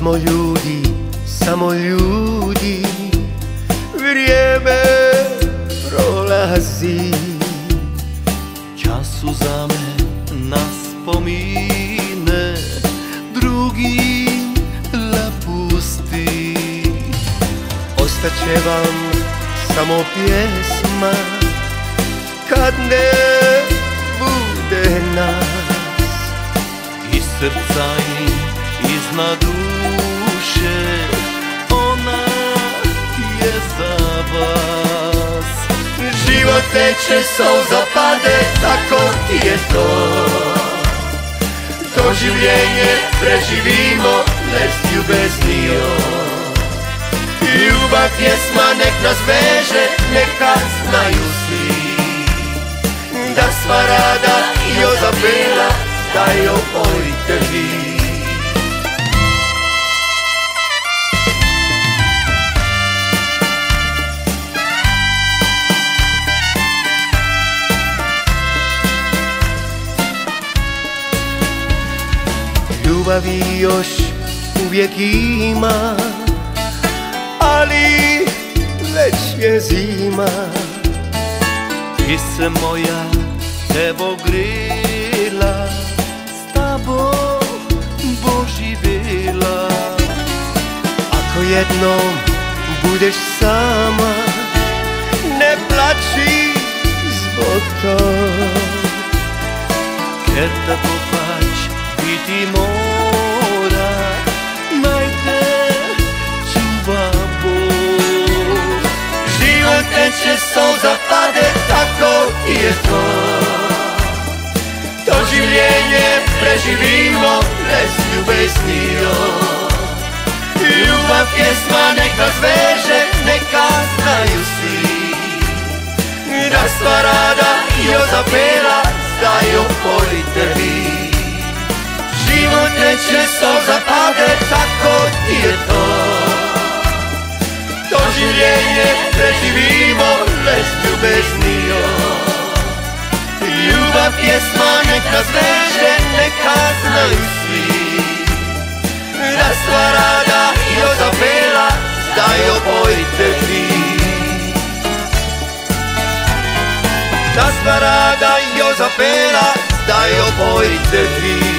smo ljudi, samo ljudi, vrijeme prolazi. Čas suzame nas pomine, drugim napusti. Ostaće vam samo pjesma kad ne bude nas. Iz srca i iznad duše ona je za vas. Život teče, solza pade, tako ti je to. Doživljenje preživimo, bezljubeznio. Ljubav pjesma nek nas veže, neka znaju svi da sva rada i ozabela da je opojite vi. Ljubavi još uvijek ima, ali već je zima. Ti se moja evo grila, s tobom poživjela. Ako jednom budeš sama, ne plači zbog tog, jer tako pač biti mora, naj te čuva Bog. Život teče, solza pade, tako ti je to. Doživljenje preživimo, bezljubeznio. Ljubav pjesma nek nas veže, neka znaju svi da sva rada i ozabela zdaj opojite vi. Život teče, solza pade, tako ti je to. Doživljenje preživimo, bezljubeznio. Ljubav pjesma nek nas veže, neka znaju svi da sva rada i ozabela zdaj opojite vi. Da sva rada i ozabela zdaj opojite vi.